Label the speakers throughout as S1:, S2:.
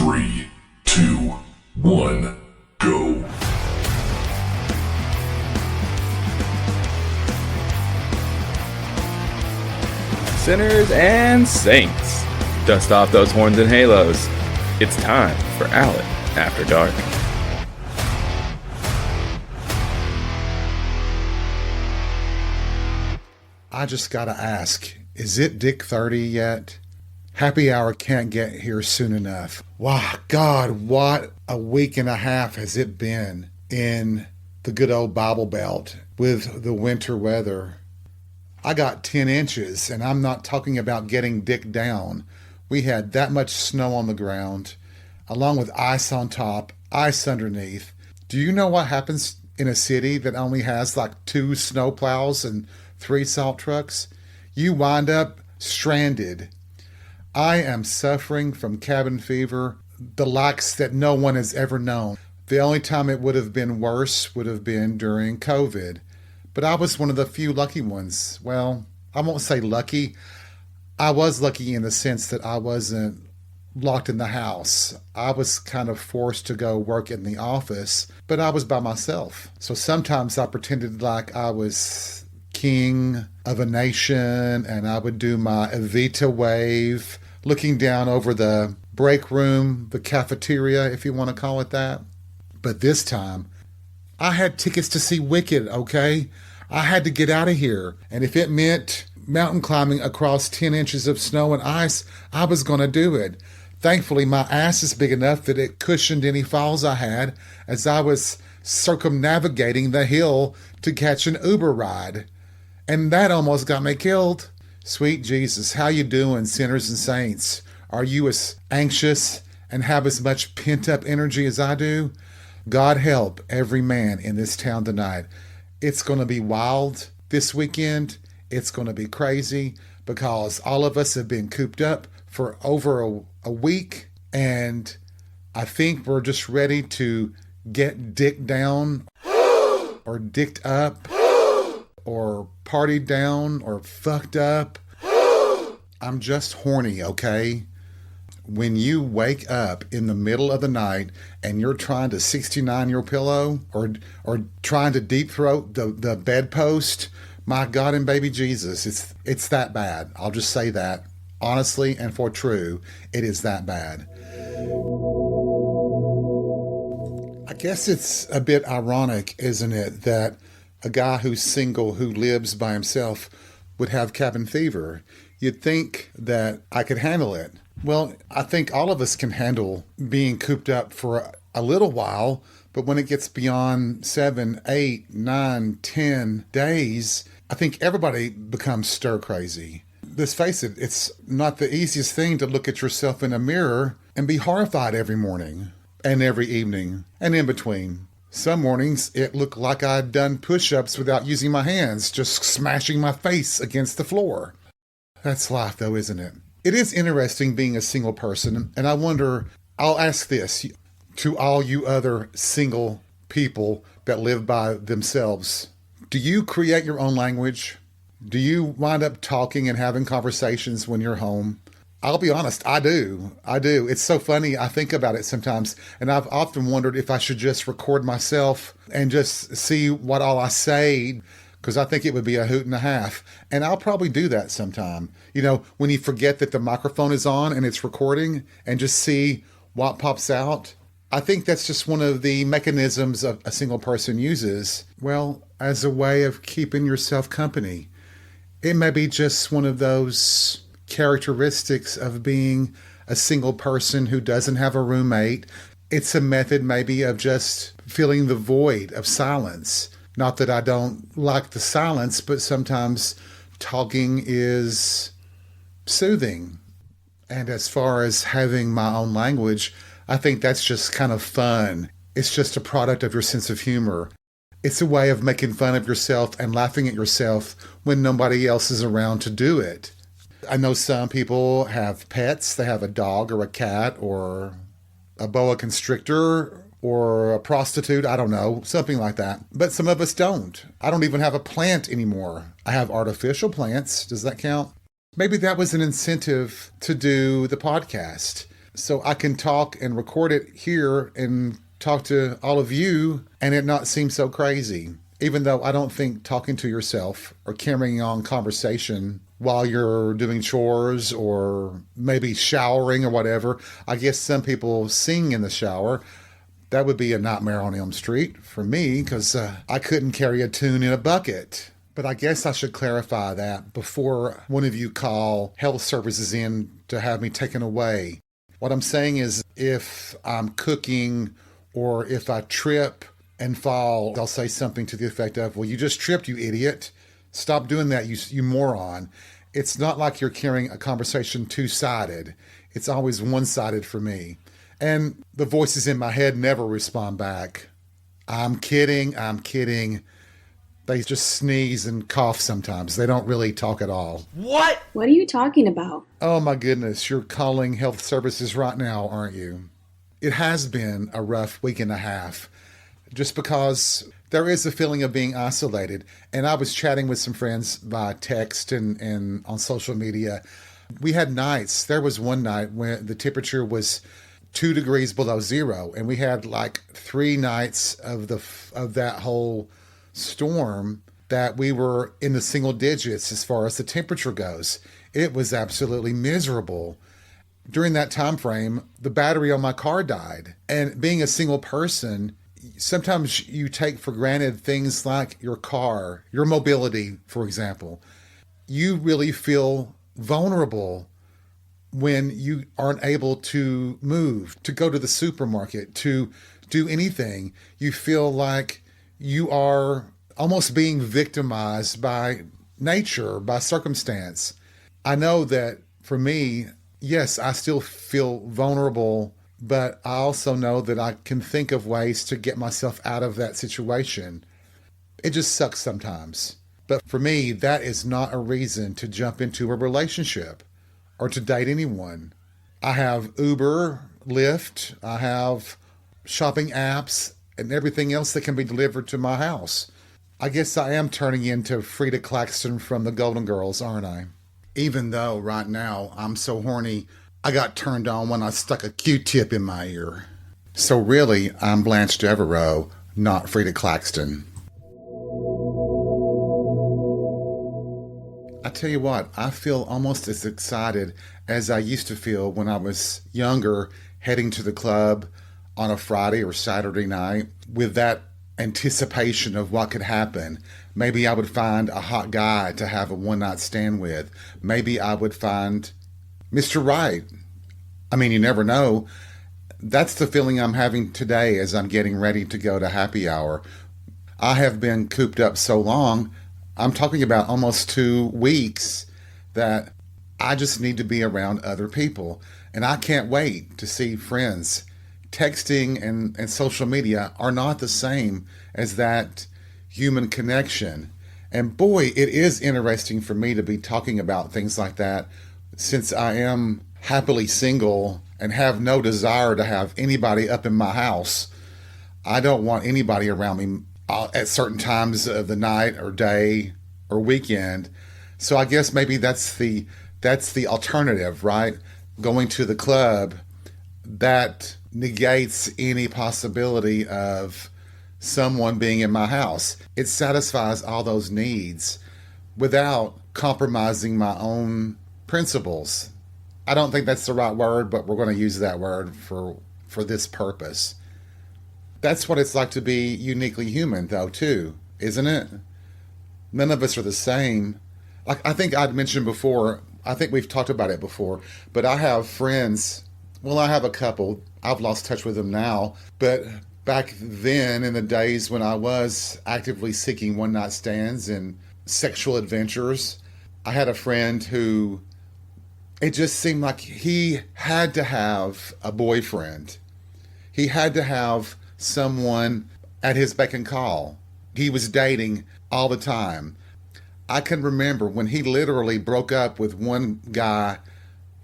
S1: 3, 2, 1, go.
S2: Sinners and saints, dust off those horns and halos. It's time for Alec After Dark.
S3: I just gotta ask, is it Dick 30 yet? Happy hour can't get here soon enough. Wow, God, what a week and a half has it been in the good old Bible Belt with the winter weather. I got 10 inches, and I'm not talking about getting dick down. We had that much snow on the ground, along with ice on top, ice underneath. Do you know what happens in a city that only has like 2 snow plows and 3 salt trucks? You wind up stranded. I am suffering from cabin fever, the likes that no one has ever known. The only time it would have been worse would have been during COVID. But I was one of the few lucky ones. Well, I won't say lucky. I was lucky in the sense that I wasn't locked in the house. I was kind of forced to go work in the office, but I was by myself. So sometimes I pretended like I was king of a nation, and I would do my Evita wave, looking down over the break room, the cafeteria, if you want to call it that. But this time, I had tickets to see Wicked, okay? I had to get out of here. And if it meant mountain climbing across 10 inches of snow and ice, I was going to do it. Thankfully, my ass is big enough that it cushioned any falls I had as I was circumnavigating the hill to catch an Uber ride. And that almost got me killed. Sweet Jesus, how you doing, sinners and saints? Are you as anxious and have as much pent-up energy as I do? God help every man in this town tonight. It's going to be wild this weekend. It's going to be crazy because all of us have been cooped up for over a week, and I think we're just ready to get dick down or dicked up or partied down or fucked up. I'm just horny, okay? When you wake up in the middle of the night and you're trying to 69 your pillow or trying to deep throat the bedpost, my God and baby Jesus, it's that bad. I'll just say that. Honestly and for true, it is that bad. I guess it's a bit ironic, isn't it, that a guy who's single, who lives by himself, would have cabin fever. You'd think that I could handle it. Well, I think all of us can handle being cooped up for a little while, but when it gets beyond 7, 8, 9, 10 days, I think everybody becomes stir crazy. Let's face it, it's not the easiest thing to look at yourself in a mirror and be horrified every morning and every evening and in between. Some mornings it looked like I'd done push-ups without using my hands, just smashing my face against the floor. That's life though, isn't it? It is interesting being a single person, and I wonder, I'll ask this to all you other single people that live by themselves. Do you create your own language? Do you wind up talking and having conversations when you're home? I'll be honest, I do. It's so funny. I think about it sometimes, and I've often wondered if I should just record myself and just see what all I say, because I think it would be a hoot and a half. And I'll probably do that sometime. You know, when you forget that the microphone is on and it's recording and just see what pops out. I think that's just one of the mechanisms a single person uses, well, as a way of keeping yourself company. It may be just one of those characteristics of being a single person who doesn't have a roommate. It's a method maybe of just filling the void of silence. Not that I don't like the silence, but sometimes talking is soothing. And as far as having my own language, I think that's just kind of fun. It's just a product of your sense of humor. It's a way of making fun of yourself and laughing at yourself when nobody else is around to do it. I know some people have pets. They have a dog or a cat or a boa constrictor or a prostitute, I don't know, something like that. But some of us don't. I don't even have a plant anymore. I have artificial plants. Does that count? Maybe that was an incentive to do the podcast. so I can talk and record it here and talk to all of you and it not seem so crazy. Even though I don't think talking to yourself or carrying on conversation while you're doing chores or maybe showering or whatever, I guess some people sing in the shower. That would be a nightmare on Elm Street for me because I couldn't carry a tune in a bucket. But I guess I should clarify that before one of you call health services in to have me taken away. What I'm saying is if I'm cooking or if I trip and fall, they'll say something to the effect of, well, you just tripped, you idiot. Stop doing that, you moron. It's not like you're carrying a conversation two-sided. It's always one-sided for me. And the voices in my head never respond back. I'm kidding. They just sneeze and cough sometimes. They don't really talk at all.
S4: What?
S5: What are you talking about?
S3: Oh my goodness, you're calling health services right now, aren't you? It has been a rough week and a half just because there is a feeling of being isolated. And I was chatting with some friends by text and on social media. We had nights. There was one night when the temperature was 2 degrees below zero. And we had like 3 nights of that whole storm that we were in the single digits as far as the temperature goes. It was absolutely miserable. During that time frame, the battery on my car died. And being a single person, sometimes you take for granted things like your car, your mobility, for example. You really feel vulnerable when you aren't able to move, to go to the supermarket, to do anything. You feel like you are almost being victimized by nature, by circumstance. I know that for me, yes, I still feel vulnerable, but I also know that I can think of ways to get myself out of that situation. It just sucks sometimes. But for me, that is not a reason to jump into a relationship or to date anyone. I have Uber, Lyft, I have shopping apps, and everything else that can be delivered to my house. I guess I am turning into Frida Claxton from the Golden Girls, aren't I? Even though right now I'm so horny, I got turned on when I stuck a Q-tip in my ear. So really, I'm Blanche Devereaux, not Frida Claxton. I tell you what, I feel almost as excited as I used to feel when I was younger, heading to the club on a Friday or Saturday night with that anticipation of what could happen. Maybe I would find a hot guy to have a one-night stand with. Maybe I would find Mr. Right. I mean, you never know. That's the feeling I'm having today as I'm getting ready to go to happy hour. I have been cooped up so long, I'm talking about almost 2 weeks, that I just need to be around other people. And I can't wait to see friends. Texting and social media are not the same as that human connection. And boy, it is interesting for me to be talking about things like that since I am happily single and have no desire to have anybody up in my house. I don't want anybody around me at certain times of the night or day or weekend. So I guess maybe that's the alternative, right? Going to the club, that negates any possibility of someone being in my house. It satisfies all those needs without compromising my own principles. I don't think that's the right word, but we're going to use that word for this purpose. That's what it's like to be uniquely human, though, too, isn't it? None of us are the same. Like I think I'd mentioned before, I think we've talked about it before, but I have friends. Well, I have a couple. I've lost touch with them now. But back then, in the days when I was actively seeking one-night stands and sexual adventures, I had a friend who, it just seemed like he had to have a boyfriend. He had to have someone at his beck and call. He was dating all the time. I can remember when he literally broke up with one guy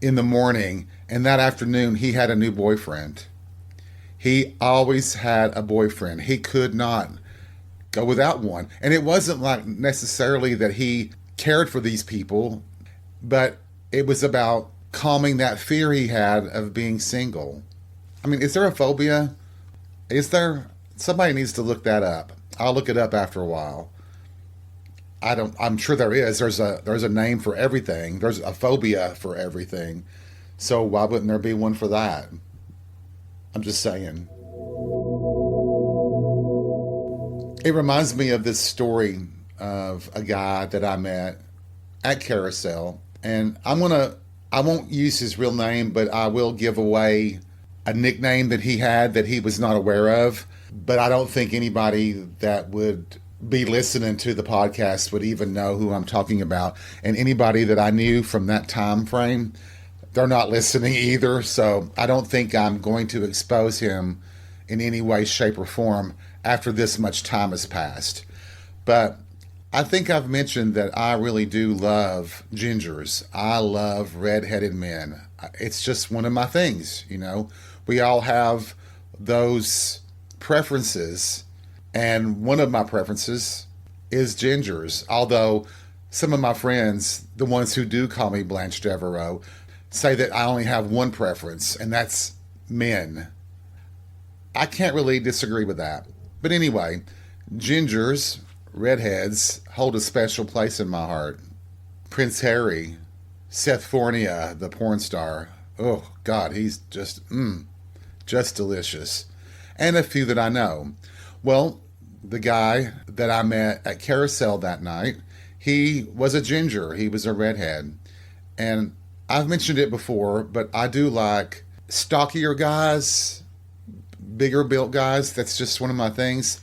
S3: in the morning, and that afternoon he had a new boyfriend. He always had a boyfriend. He could not go without one. And it wasn't like necessarily that he cared for these people, but it was about calming that fear he had of being single. I mean, is there a phobia? Is there? Somebody needs to look that up. I'll look it up after a while. I'm sure there is. There's a name for everything. There's a phobia for everything. So why wouldn't there be one for that? I'm just saying. It reminds me of this story of a guy that I met at Carousel. And I won't use his real name, but I will give away a nickname that he had that he was not aware of. But I don't think anybody that would be listening to the podcast would even know who I'm talking about. And anybody that I knew from that time frame, they're not listening either. So I don't think I'm going to expose him in any way, shape, or form after this much time has passed. But I think I've mentioned that I really do love gingers. I love red-headed men. It's just one of my things, you know. We all have those preferences, and one of my preferences is gingers. Although some of my friends, the ones who do call me Blanche Devereaux, say that I only have one preference, and that's men. I can't really disagree with that. But anyway, gingers, redheads, hold a special place in my heart. Prince Harry, Seth Fornia, the porn star. Oh, God, he's just delicious. And a few that I know. Well, the guy that I met at Carousel that night, he was a ginger. He was a redhead. And I've mentioned it before, but I do like stockier guys, bigger built guys. That's just one of my things.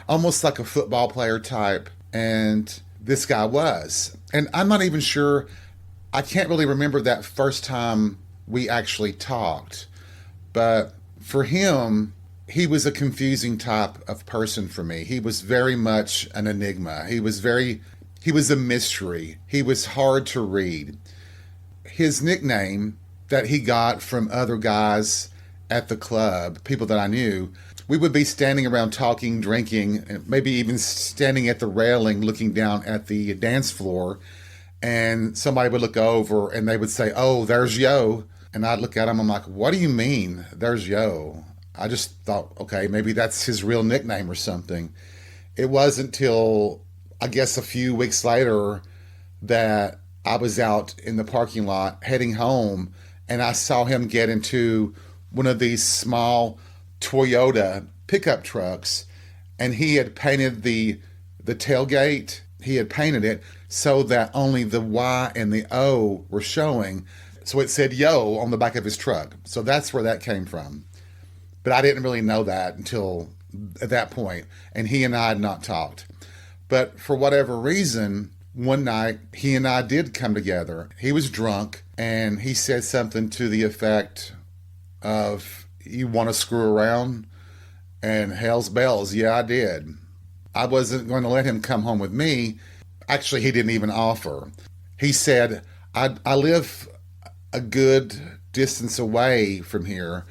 S3: Almost like a football player type. And this guy was. And I'm not even sure, I can't really remember that first time we actually talked. But for him, he was a confusing type of person for me. He was very much an enigma. He was a mystery. He was hard to read. His nickname that he got from other guys at the club, people that I knew, we would be standing around talking, drinking, and maybe even standing at the railing looking down at the dance floor, and somebody would look over and they would say, "Oh, there's Yo." And I'd look at him, I'm like, "What do you mean, there's Yo?" I just thought, okay, maybe that's his real nickname or something. It wasn't till, I guess, a few weeks later that I was out in the parking lot heading home, and I saw him get into one of these small Toyota pickup trucks, and he had painted the tailgate. He had painted it so that only the Y and the O were showing. So it said Yo on the back of his truck. So that's where that came from. But I didn't really know that until at that point, and he and I had not talked. But for whatever reason, one night he and I did come together. He was drunk, and he said something to the effect of, "You want to screw around?" And hell's bells, yeah, I did. I wasn't going to let him come home with me. Actually, he didn't even offer. He said, I live a good distance away from here.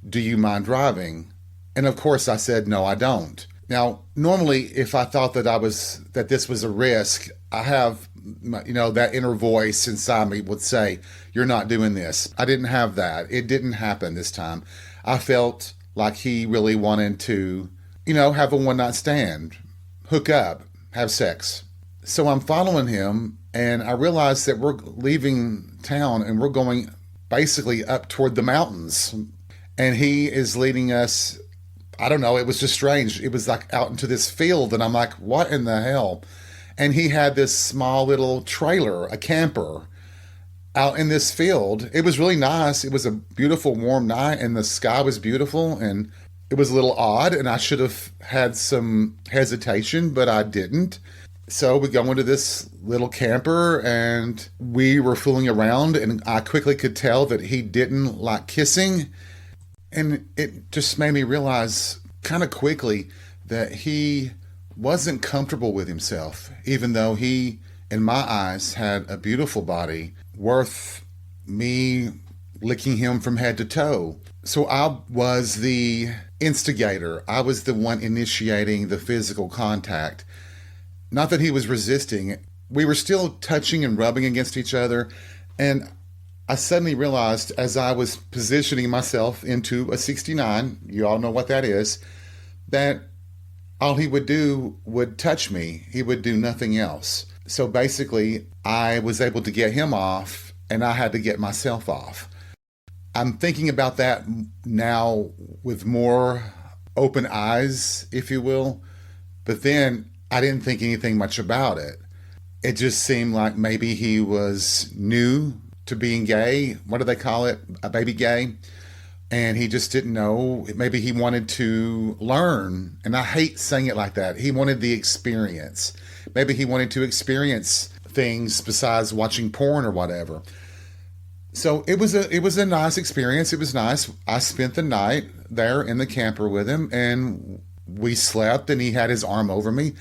S3: Do you mind driving? And of course I said, no, I don't. Now, normally if I thought that this was a risk, I have, that inner voice inside me would say, "You're not doing this." I didn't have that. It didn't happen this time. I felt like he really wanted to, have a one night stand, hook up, have sex. So I'm following him, and I realize that we're leaving town and we're going basically up toward the mountains. And he is leading us, I don't know, it was just strange. It was like out into this field, and I'm like, what in the hell? And he had this small little trailer, a camper, out in this field. It was really nice. It was a beautiful, warm night, and the sky was beautiful, and it was a little odd, and I should have had some hesitation, but I didn't. So we go into this little camper, and we were fooling around, and I quickly could tell that he didn't like kissing. And it just made me realize kind of quickly that he wasn't comfortable with himself, even though he, in my eyes, had a beautiful body worth me licking him from head to toe. So I was the instigator. I was the one initiating the physical contact. Not that he was resisting. We were still touching and rubbing against each other. And I suddenly realized as I was positioning myself into a 69, you all know what that is, that all he would do would touch me. He would do nothing else. So basically, I was able to get him off, and I had to get myself off. I'm thinking about that now with more open eyes, if you will. But then I didn't think anything much about it. It just seemed like maybe he was new to being gay. What do they call it? A baby gay. And he just didn't know. Maybe he wanted to learn. And I hate saying it like that. He wanted the experience. Maybe he wanted to experience things besides watching porn or whatever. So it was a nice experience. It was nice. I spent the night there in the camper with him, and we slept, and he had his arm over me,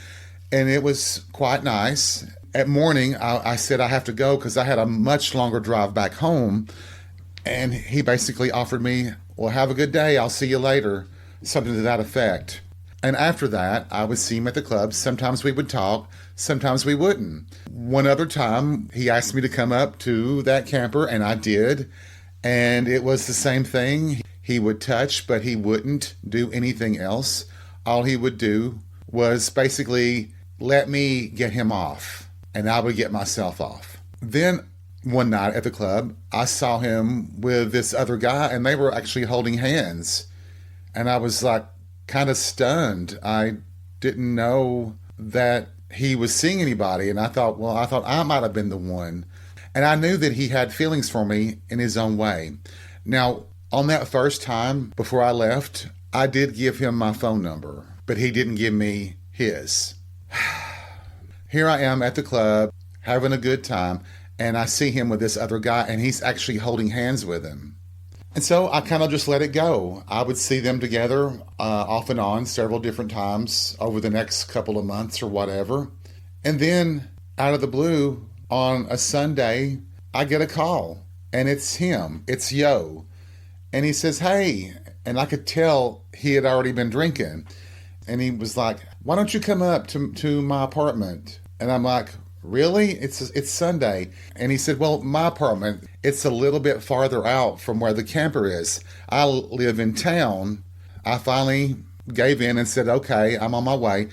S3: and it was quite nice. At morning, I said I have to go because I had a much longer drive back home, and he basically offered me, well, have a good day. I'll see you later, something to that effect. And after that, I would see him at the club. Sometimes we would talk, sometimes we wouldn't. One other time, he asked me to come up to that camper, and I did. And it was the same thing. He would touch, but he wouldn't do anything else. All he would do was basically let me get him off, and I would get myself off. Then one night at the club, I saw him with this other guy, and they were actually holding hands. And I was like, kind of stunned. I didn't know that he was seeing anybody, and I thought I might have been the one. And I knew that he had feelings for me in his own way. Now, on that first time before I left, I did give him my phone number, but he didn't give me his. Here I am at the club having a good time, and I see him with this other guy, and he's actually holding hands with him. And so I kind of just let it go. I would see them together off and on several different times over the next couple of months or whatever. And then out of the blue, on a Sunday, I get a call, and it's him. It's Yo. And he says, hey. And I could tell he had already been drinking. And he was like, why don't you come up to my apartment? And I'm like, really? It's Sunday. And he said, well, my apartment, it's a little bit farther out from where the camper is. I live in town. I finally gave in and said, okay, I'm on my way.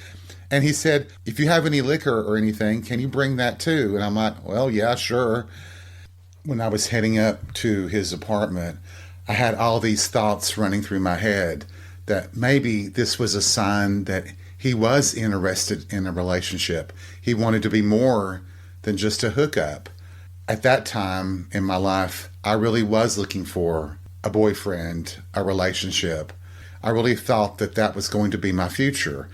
S3: And he said, if you have any liquor or anything, can you bring that too? And I'm like, well, yeah, sure. When I was heading up to his apartment, I had all these thoughts running through my head that maybe this was a sign that he was interested in a relationship. He wanted to be more than just a hookup. At that time in my life, I really was looking for a boyfriend, a relationship. I really thought that that was going to be my future.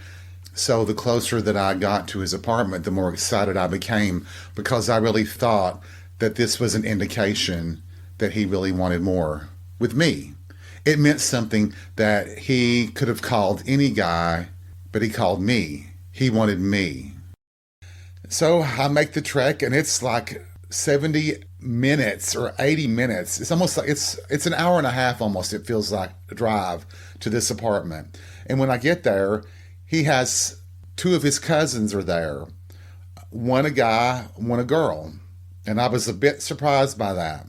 S3: So the closer that I got to his apartment, the more excited I became, because I really thought that this was an indication that he really wanted more with me. It meant something that he could have called any guy, but he called me. He wanted me. So I make the trek, and it's like 70 minutes or 80 minutes. It's almost like it's an hour and a half almost, it feels like, a drive to this apartment. And when I get there, he has two of his cousins are there. One a guy, one a girl. And I was a bit surprised by that.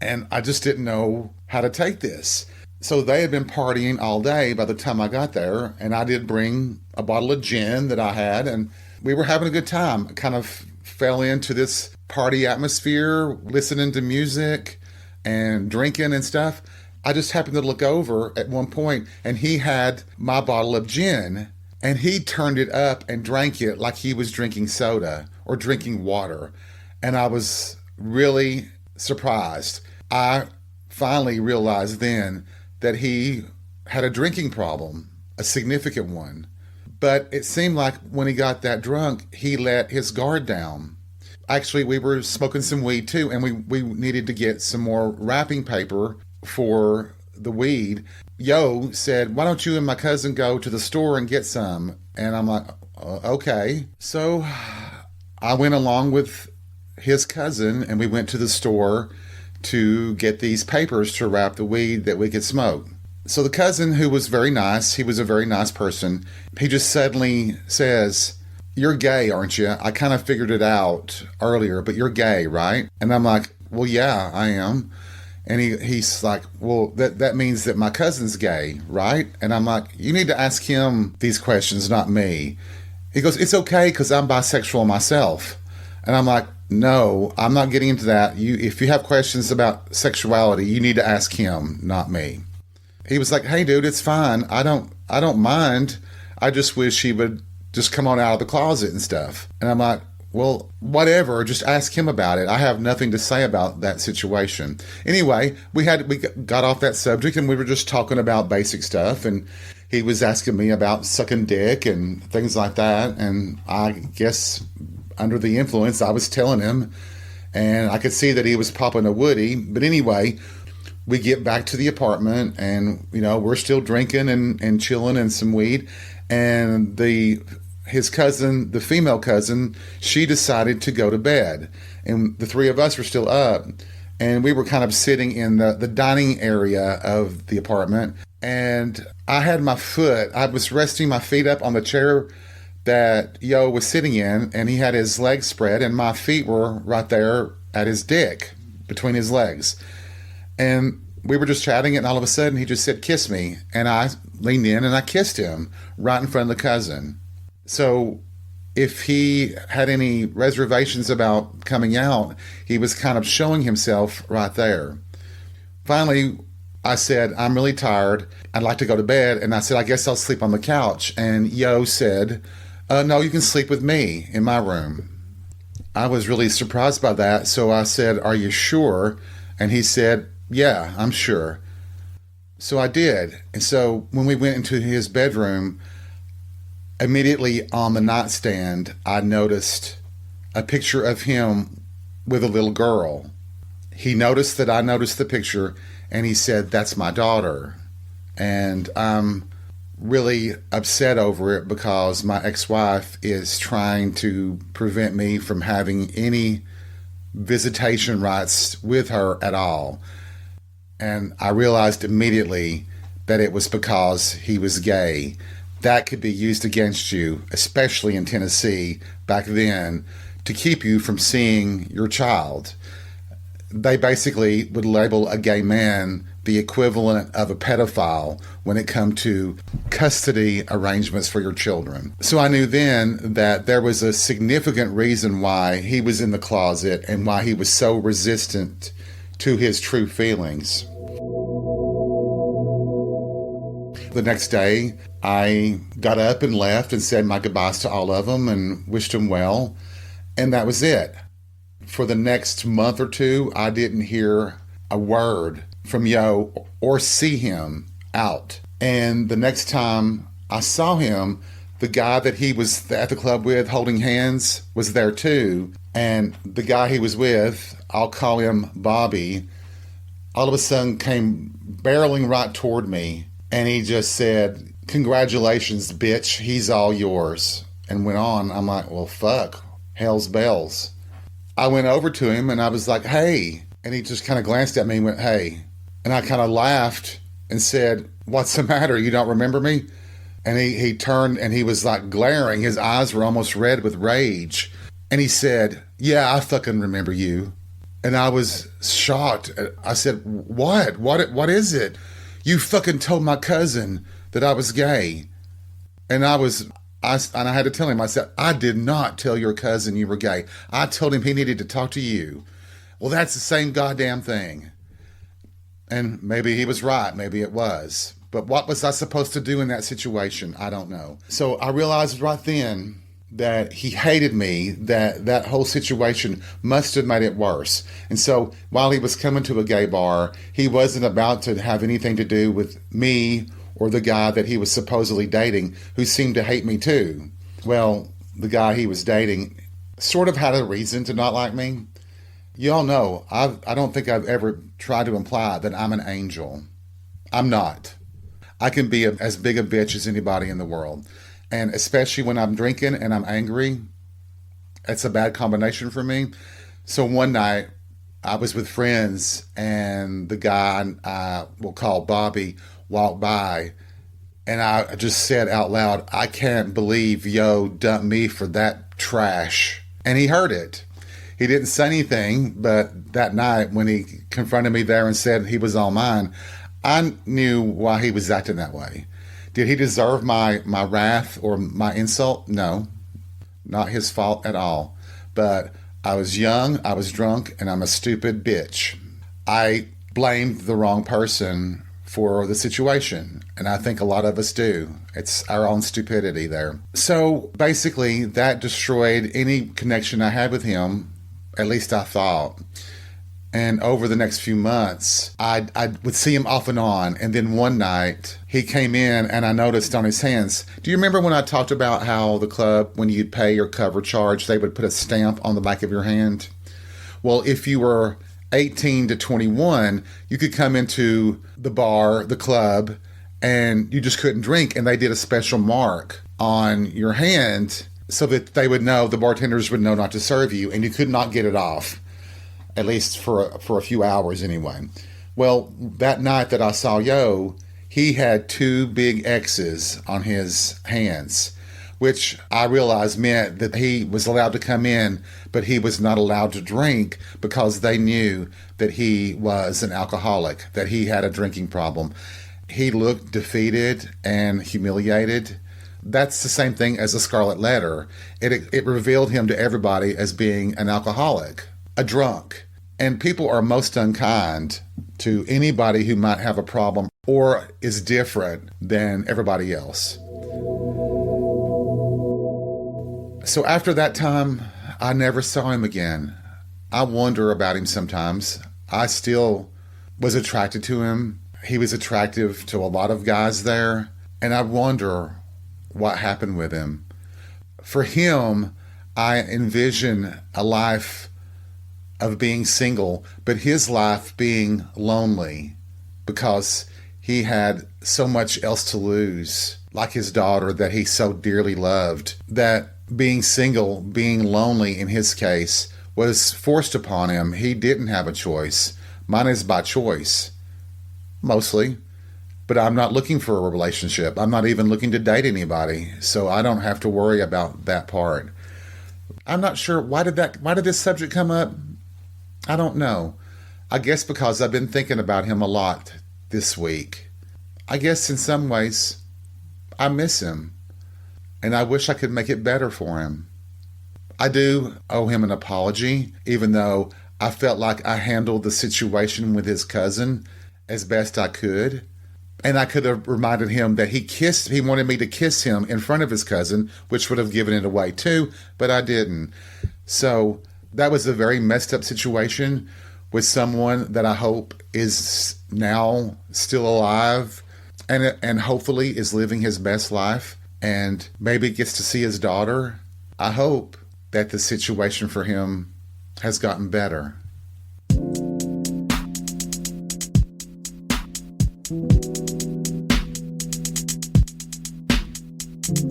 S3: And I just didn't know how to take this. So they had been partying all day by the time I got there, and I did bring a bottle of gin that I had, and we were having a good time. I kind of fell into this party atmosphere, listening to music and drinking and stuff. I just happened to look over at one point, and he had my bottle of gin, and he turned it up and drank it like he was drinking soda or drinking water. And I was really surprised. I finally realized then that he had a drinking problem, a significant one. But it seemed like when he got that drunk, he let his guard down. Actually, we were smoking some weed too, and we needed to get some more wrapping paper for the weed. Yo said, why don't you and my cousin go to the store and get some? And I'm like, okay. So I went along with his cousin, and we went to the store to get these papers to wrap the weed that we could smoke. So the cousin, who was very nice, he was a very nice person, he just suddenly says, you're gay, aren't you? I kind of figured it out earlier, but you're gay, right? And I'm like, well, yeah, I am. And he's like, well, that means that my cousin's gay, right? And I'm like, you need to ask him these questions, not me. He goes, it's okay because I'm bisexual myself. And I'm like, no, I'm not getting into that. If you have questions about sexuality, you need to ask him, not me. He was like, hey, dude, it's fine. I don't mind. I just wish he would just come on out of the closet and stuff. And I'm like, well, whatever. Just ask him about it. I have nothing to say about that situation. Anyway, we got off that subject and we were just talking about basic stuff. And he was asking me about sucking dick and things like that. And I guess under the influence, I was telling him, and I could see that he was popping a woody. But anyway, we get back to the apartment and, we're still drinking and chilling and some weed. And his cousin, the female cousin, she decided to go to bed. And the three of us were still up. And we were kind of sitting in the dining area of the apartment. And I was resting my feet up on the chair that Yo was sitting in. And he had his legs spread. And my feet were right there at his dick, between his legs. And we were just chatting, and all of a sudden he just said, kiss me. And I leaned in and I kissed him right in front of the cousin. So if he had any reservations about coming out, he was kind of showing himself right there. Finally, I said, I'm really tired. I'd like to go to bed. And I said, I guess I'll sleep on the couch. And Yo said, no, you can sleep with me in my room. I was really surprised by that. So I said, are you sure? And he said, yeah, I'm sure. So I did. And so when we went into his bedroom, immediately on the nightstand, I noticed a picture of him with a little girl. He noticed that I noticed the picture, and he said, that's my daughter. And I'm really upset over it because my ex-wife is trying to prevent me from having any visitation rights with her at all. And I realized immediately that it was because he was gay. That could be used against you, especially in Tennessee back then, to keep you from seeing your child. They basically would label a gay man the equivalent of a pedophile when it come to custody arrangements for your children. So I knew then that there was a significant reason why he was in the closet and why he was so resistant to his true feelings. The next day, I got up and left and said my goodbyes to all of them and wished them well. And that was it. For the next month or two, I didn't hear a word from Yo or see him out. And the next time I saw him, the guy that he was at the club with holding hands was there too. And the guy he was with, I'll call him Bobby, all of a sudden came barreling right toward me. And he just said, congratulations, bitch, he's all yours. And went on. I'm like, well, fuck, hell's bells. I went over to him and I was like, hey. And he just kind of glanced at me and went, hey. And I kind of laughed and said, what's the matter? You don't remember me? And he turned and he was like glaring. His eyes were almost red with rage. And he said, yeah, I fucking remember you. And I was shocked. I said, what? What is it? You fucking told my cousin that I was gay. And I had to tell him, I said, I did not tell your cousin you were gay. I told him he needed to talk to you. Well, that's the same goddamn thing. And maybe he was right. Maybe it was. But what was I supposed to do in that situation? I don't know. So I realized right then that he hated me, that whole situation must have made it worse. And so while he was coming to a gay bar, he wasn't about to have anything to do with me or the guy that he was supposedly dating, who seemed to hate me too. Well, the guy he was dating sort of had a reason to not like me. Y'all know, I don't think I've ever tried to imply that I'm an angel. I'm not. I can be as big a bitch as anybody in the world. And especially when I'm drinking and I'm angry, it's a bad combination for me. So one night, I was with friends, and the guy I will call Bobby walked by, and I just said out loud, I can't believe Yo dumped me for that trash. And he heard it. He didn't say anything, but that night when he confronted me there and said he was all mine, I knew why he was acting that way. Did he deserve my wrath or my insult? No, not his fault at all. But I was young, I was drunk, and I'm a stupid bitch. I blamed the wrong person for the situation, and I think a lot of us do. It's our own stupidity there. So basically, that destroyed any connection I had with him, at least I thought. And over the next few months, I would see him off and on. And then one night, he came in and I noticed on his hands. Do you remember when I talked about how the club, when you'd pay your cover charge, they would put a stamp on the back of your hand? Well, if you were 18 to 21, you could come into the bar, the club, and you just couldn't drink. And they did a special mark on your hand so that they would know, the bartenders would know not to serve you, and you could not get it off. At least for a few hours anyway. Well, that night that I saw Yo, he had 2 big X's on his hands, which I realized meant that he was allowed to come in, but he was not allowed to drink because they knew that he was an alcoholic, that he had a drinking problem. He looked defeated and humiliated. That's the same thing as a scarlet letter. It revealed him to everybody as being an alcoholic, a drunk. And people are most unkind to anybody who might have a problem or is different than everybody else. So after that time, I never saw him again. I wonder about him sometimes. I still was attracted to him. He was attractive to a lot of guys there. And I wonder what happened with him. For him, I envision a life of being single, but his life being lonely because he had so much else to lose, like his daughter that he so dearly loved, that being single, being lonely in his case, was forced upon him. He didn't have a choice. Mine is by choice, mostly, but I'm not looking for a relationship. I'm not even looking to date anybody, so I don't have to worry about that part. I'm not sure, why did this subject come up? I don't know. I guess because I've been thinking about him a lot this week. I guess in some ways, I miss him. And I wish I could make it better for him. I do owe him an apology, even though I felt like I handled the situation with his cousin as best I could. And I could have reminded him that he wanted me to kiss him in front of his cousin, which would have given it away too, but I didn't. So that was a very messed up situation with someone that I hope is now still alive and hopefully is living his best life and maybe gets to see his daughter. I hope that the situation for him has gotten better.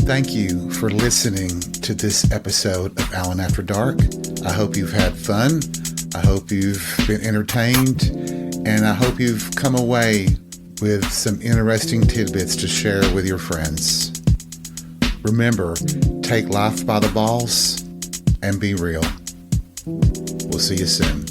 S3: Thank you for listening to this episode of Alan After Dark. I hope you've had fun. I hope you've been entertained. And I hope you've come away with some interesting tidbits to share with your friends. Remember, take life by the balls and be real. We'll see you soon.